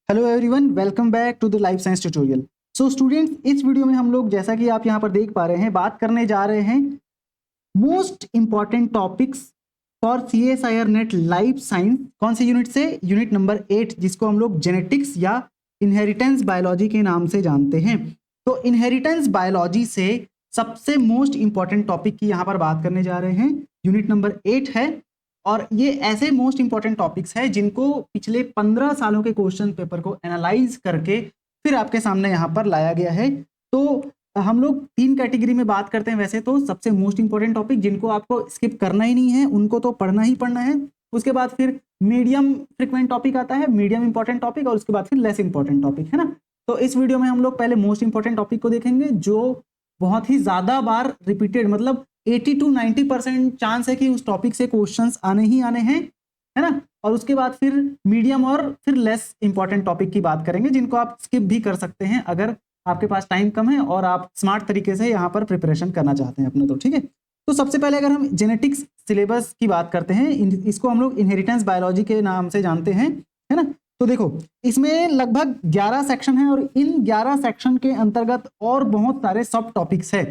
Hello everyone, welcome back to the life science tutorial. So students, इस video में हम लोग जैसा कि आप यहाँ पर देख पा रहे हैं बात करने जा रहे हैं most important topics for CSIR net life science. कौन से यूनिट से? यूनिट नंबर 8, जिसको हम लोग जेनेटिक्स या इनहेरिटेंस बायोलॉजी के नाम से जानते हैं। तो इनहेरिटेंस बायोलॉजी से सबसे मोस्ट इंपॉर्टेंट टॉपिक की यहाँ पर बात करने जा रहे हैं। यूनिट नंबर 8 है और ये ऐसे मोस्ट इंपॉर्टेंट टॉपिक्स हैं जिनको पिछले 15 सालों के क्वेश्चन पेपर को एनालाइज करके फिर आपके सामने यहाँ पर लाया गया है। तो हम लोग 3 कैटेगरी में बात करते हैं। वैसे तो सबसे मोस्ट इंपॉर्टेंट टॉपिक जिनको आपको स्किप करना ही नहीं है, उनको तो पढ़ना ही पढ़ना है। उसके बाद फिर मीडियम फ्रिक्वेंट टॉपिक आता है, मीडियम इंपॉर्टेंट टॉपिक, और उसके बाद फिर लेस इंपॉर्टेंट टॉपिक, है ना। तो इस वीडियो में हम लोग पहले मोस्ट इंपॉर्टेंट टॉपिक को देखेंगे जो बहुत ही ज्यादा बार रिपीटेड, मतलब 80 to 90% चांस है कि उस टॉपिक से क्वेश्चंस आने ही आने हैं, है ना। और उसके बाद फिर मीडियम और फिर लेस इंपॉर्टेंट टॉपिक की बात करेंगे जिनको आप स्किप भी कर सकते हैं अगर आपके पास टाइम कम है और आप स्मार्ट तरीके से यहाँ पर प्रिपरेशन करना चाहते हैं अपने। तो ठीक है, तो सबसे पहले अगर हम जेनेटिक्स सिलेबस की बात करते हैं, इसको हम लोग इनहेरिटेंस बायोलॉजी के नाम से जानते हैं, है ना। तो देखो, इसमें लगभग 11 सेक्शन है और इन 11 सेक्शन के अंतर्गत और बहुत सारे सब टॉपिक्स है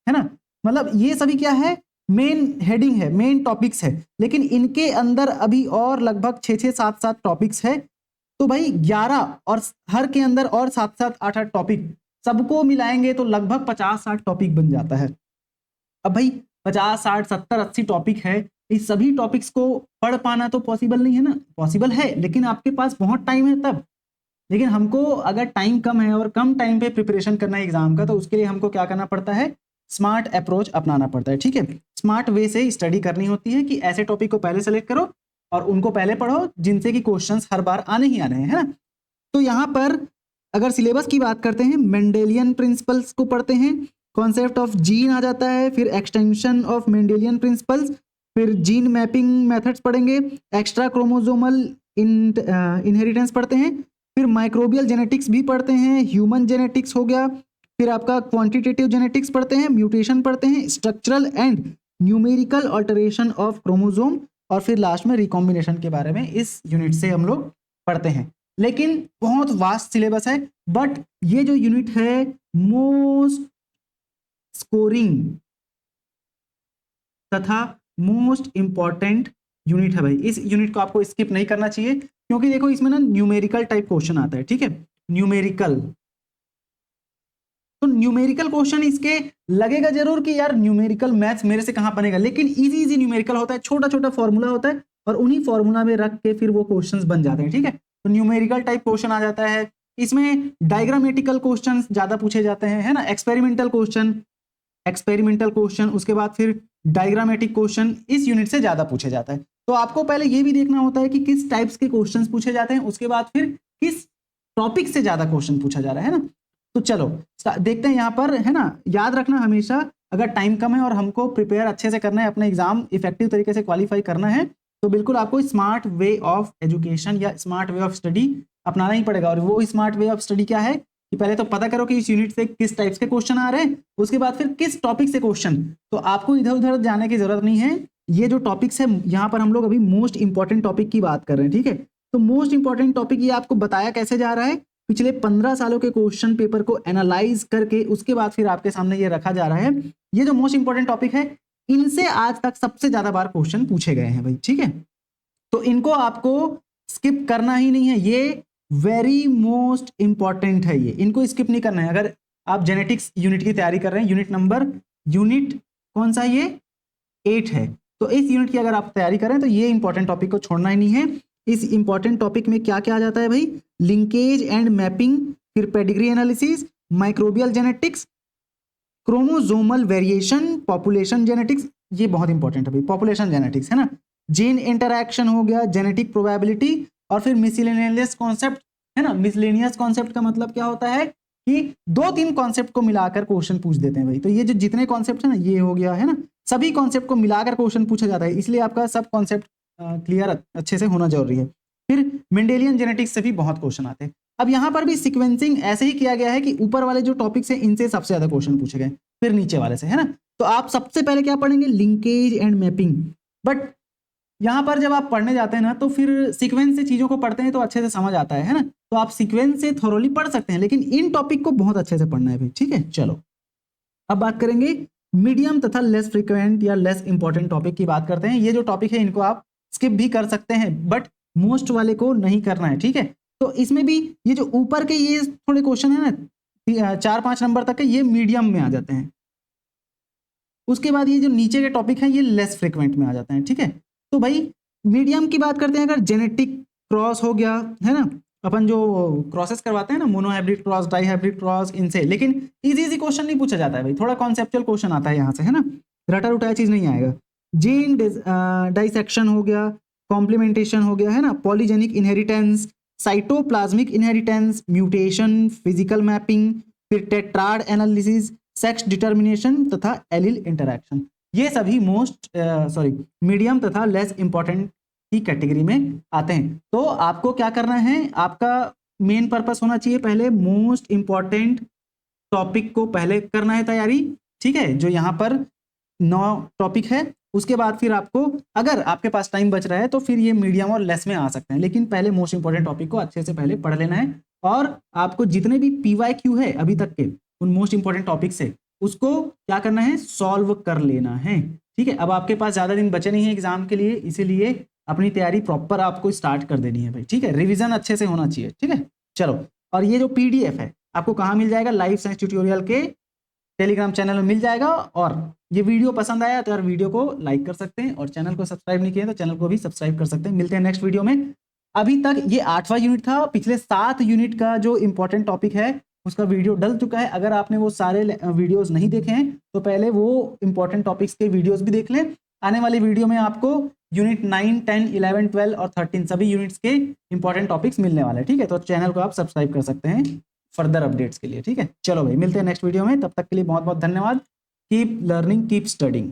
ना। मतलब ये सभी क्या है, मेन हेडिंग है, मेन टॉपिक्स है, लेकिन इनके अंदर अभी और लगभग 6-6, 7-7 टॉपिक्स है। तो भाई 11 और हर के अंदर और 7-7, 8-8 टॉपिक सबको मिलाएंगे तो लगभग 50-60 टॉपिक बन जाता है। अब भाई 50, 60, 70, 80 टॉपिक है, इस सभी टॉपिक्स को पढ़ पाना तो पॉसिबल नहीं है ना। पॉसिबल है लेकिन आपके पास बहुत टाइम है तब। लेकिन हमको अगर टाइम कम है और कम टाइम पे प्रिपरेशन करना है एग्जाम का, तो उसके लिए हमको क्या करना पड़ता है, स्मार्ट अप्रोच अपनाना पड़ता है। ठीक है, स्मार्ट वे से स्टडी करनी होती है कि ऐसे टॉपिक को पहले सेलेक्ट करो और उनको पहले पढ़ो जिनसे कि क्वेश्चंस हर बार आने ही आने हैं, है ना। तो यहाँ पर अगर सिलेबस की बात करते हैं, मेंडेलियन प्रिंसिपल्स को पढ़ते हैं, कॉन्सेप्ट ऑफ जीन आ जाता है, फिर एक्सटेंशन ऑफ मेंडेलियन प्रिंसिपल्स, फिर जीन मैपिंग मेथड्स पढ़ेंगे, एक्स्ट्रा क्रोमोसोमल इनहेरिटेंस पढ़ते हैं, फिर माइक्रोबियल जेनेटिक्स भी पढ़ते हैं, ह्यूमन जेनेटिक्स हो गया, फिर आपका क्वांटिटेटिव जेनेटिक्स पढ़ते हैं, म्यूटेशन पढ़ते हैं, structural and numerical alteration of chromosome, और फिर लास्ट में रिकॉम्बिनेशन के बारे में इस यूनिट से हम लोग पढ़ते हैं। लेकिन बहुत वास्ट सिलेबस है, बट ये जो यूनिट है मोस्ट स्कोरिंग तथा मोस्ट इंपॉर्टेंट यूनिट है भाई। इस यूनिट को आपको स्किप नहीं करना चाहिए क्योंकि देखो इसमें ना न्यूमेरिकल टाइप क्वेश्चन आता है। ठीक है, न्यूमेरिकल, तो न्यूमेरिकल क्वेश्चन इसके लगेगा जरूर कि यार न्यूमेरिकल मैथ्स मेरे से कहां बनेगा, लेकिन इजी इजी न्यूमेरिकल होता है, छोटा छोटा फॉर्मूला होता है और उन्हीं फॉर्मूला में रख के फिर वो क्वेश्चंस बन जाते हैं। ठीक है, तो न्यूमेरिकल टाइप क्वेश्चन आ जाता है इसमें, डायग्रामेटिकल क्वेश्चन ज्यादा पूछे जाते हैं, है ना, एक्सपेरिमेंटल क्वेश्चन, उसके बाद फिर डायग्रामेटिक क्वेश्चन इस यूनिट से ज्यादा पूछे जाता है। तो आपको पहले ये भी देखना होता है कि किस टाइप्स के क्वेश्चंस पूछे जाते हैं, उसके बाद फिर किस टॉपिक से ज्यादा क्वेश्चन पूछा जा रहा है ना। तो चलो देखते हैं यहाँ पर, है ना। याद रखना हमेशा, अगर टाइम कम है और हमको प्रिपेयर अच्छे से करना है, अपने एग्जाम इफेक्टिव तरीके से क्वालिफाई करना है, तो बिल्कुल आपको स्मार्ट वे ऑफ एजुकेशन या स्मार्ट वे ऑफ स्टडी अपनाना ही पड़ेगा। और वो स्मार्ट वे ऑफ स्टडी क्या है कि पहले तो पता करो कि इस यूनिट से किस टाइप्स के क्वेश्चन आ रहे हैं, उसके बाद फिर किस टॉपिक से क्वेश्चन। तो आपको इधर उधर जाने की जरूरत नहीं है, ये जो टॉपिक्स है यहाँ पर हम लोग अभी मोस्ट इंपॉर्टेंट टॉपिक की बात कर रहे हैं। ठीक है, तो मोस्ट इंपॉर्टेंट टॉपिक ये आपको बताया कैसे जा रहा है, पिछले 15 सालों के क्वेश्चन पेपर को एनालाइज करके उसके बाद फिर आपके सामने ये रखा जा रहा है। ये जो मोस्ट इंपॉर्टेंट टॉपिक है इनसे आज तक सबसे ज्यादा बार क्वेश्चन पूछे गए हैं भाई। ठीक है, तो इनको आपको स्किप करना ही नहीं है, ये वेरी मोस्ट इंपॉर्टेंट है, ये इनको स्किप नहीं करना है। अगर आप जेनेटिक्स यूनिट की तैयारी कर रहे हैं, यूनिट कौन सा, ये 8 है, तो इस यूनिट की अगर आप तैयारी करें तो ये इंपॉर्टेंट टॉपिक को छोड़ना ही नहीं है। इस इंपॉर्टेंट टॉपिक में क्या क्या आ जाता है भाई, लिंकेज एंड मैपिंग, फिर pedigree analysis, microbial genetics, chromosomal variation, population genetics, ये बहुत इंपॉर्टेंट है भाई, पॉपुलेशन जेनेटिक्स, है ना, जीन इंटरैक्शन हो गया, जेनेटिक प्रोबेबिलिटी, और फिर मिसलेनियस कॉन्सेप्ट, है ना। मिसलेनियस कॉन्सेप्ट का मतलब क्या होता है कि 2-3 कॉन्सेप्ट को मिलाकर क्वेश्चन पूछ देते हैं भाई। तो ये जो जितने कॉन्सेप्ट है ना, ये हो गया, है ना, सभी कॉन्सेप्ट को मिलाकर क्वेश्चन पूछा जाता है, इसलिए आपका सब कॉन्सेप्ट क्लियर अच्छे से होना जरूरी है। फिर मेंडेलियन जेनेटिक्स से भी बहुत क्वेश्चन आते हैं। अब यहाँ पर भी सीक्वेंसिंग ऐसे ही किया गया है कि ऊपर वाले जो टॉपिक्स हैं इनसे सबसे ज्यादा क्वेश्चन पूछे गए, फिर नीचे वाले से, है ना। तो आप सबसे पहले क्या पढ़ेंगे, लिंकेज एंड मैपिंग। बट यहाँ पर जब आप पढ़ने जाते हैं ना तो फिर सीक्वेंस से चीजों को पढ़ते हैं तो अच्छे से समझ आता है ना। तो आप सीक्वेंस से थोरोली पढ़ सकते हैं, लेकिन इन टॉपिक को बहुत अच्छे से पढ़ना है भाई, ठीक है। चलो अब बात करेंगे मीडियम तथा लेस फ्रीक्वेंट या लेस इंपॉर्टेंट टॉपिक की बात करते हैं। ये जो टॉपिक है इनको आप स्किप भी कर सकते हैं, बट मोस्ट वाले को नहीं करना है, ठीक है। तो इसमें भी ये जो ऊपर के ये थोड़े क्वेश्चन है ना 4-5 नंबर तक के, ये मीडियम में आ जाते हैं। उसके बाद ये जो नीचे के टॉपिक हैं ये लेस फ्रीक्वेंट में आ जाते हैं, ठीक है। तो भाई मीडियम की बात करते हैं, अगर जेनेटिक क्रॉस हो गया है ना, अपन जो क्रॉसेस करवाते हैं ना, मोनोहाइब्रिड क्रॉस, डाईहाइब्रिड क्रॉस, इनसे, लेकिन इजी क्वेश्चन नहीं पूछा जाता है भाई, थोड़ा कॉन्सेप्चुअल क्वेश्चन आता है यहाँ से, है ना, रटा रुटाया चीज नहीं आएगा। जीन डाइसेक्शन हो गया, कॉम्प्लीमेंटेशन हो गया, है ना, polygenic inheritance, cytoplasmic inheritance, mutation, physical mapping, फिर टेट्राड एनालिसिस, सेक्स डिटर्मिनेशन तथा एलिल इंटरैक्शन, ये सभी मीडियम तथा लेस इंपॉर्टेंट की कैटेगरी में आते हैं। तो आपको क्या करना है, आपका मेन पर्पस होना चाहिए पहले मोस्ट इंपॉर्टेंट टॉपिक को पहले करना है तैयारी, ठीक है, जो यहाँ पर 9 टॉपिक है। उसके बाद फिर आपको, अगर आपके पास टाइम बच रहा है तो फिर ये मीडियम और लेस में आ सकते हैं, लेकिन पहले मोस्ट इंपॉर्टेंट टॉपिक को अच्छे से पहले पढ़ लेना है। और आपको जितने भी PYQ है अभी तक के उन मोस्ट इंपॉर्टेंट टॉपिक से, उसको क्या करना है, सॉल्व कर लेना है, ठीक है। अब आपके पास ज़्यादा दिन बचे नहीं है एग्जाम के लिए, इसीलिए अपनी तैयारी प्रॉपर आपको स्टार्ट कर देनी है भाई, ठीक है। रिवीजन अच्छे से होना चाहिए, ठीक है। चलो, और ये जो PDF है आपको कहाँ मिल जाएगा, लाइव साइंस ट्यूटोरियल के टेलीग्राम चैनल में मिल जाएगा। और ये वीडियो पसंद आया तो यार वीडियो को लाइक कर सकते हैं, और चैनल को सब्सक्राइब नहीं किए तो चैनल को भी सब्सक्राइब कर सकते हैं। मिलते हैं नेक्स्ट वीडियो में। अभी तक ये 8वां यूनिट था, पिछले 7 यूनिट का जो इंपॉर्टेंट टॉपिक है उसका वीडियो डल चुका है। अगर आपने वो सारे वीडियोस नहीं देखे हैं तो पहले वो इंपॉर्टेंट टॉपिक्स के वीडियोस भी देख लें। आने वाली वीडियो में आपको यूनिट 9, 10, 11, 12 और 13 सभी यूनिट्स के इंपॉर्टेंट टॉपिक्स मिलने वाले हैं, ठीक है। तो चैनल को आप सब्सक्राइब कर सकते हैं फर्दर अपडेट्स के लिए, ठीक है। चलो भाई, मिलते हैं नेक्स्ट वीडियो में, तब तक के लिए बहुत बहुत धन्यवाद। Keep learning, keep studying.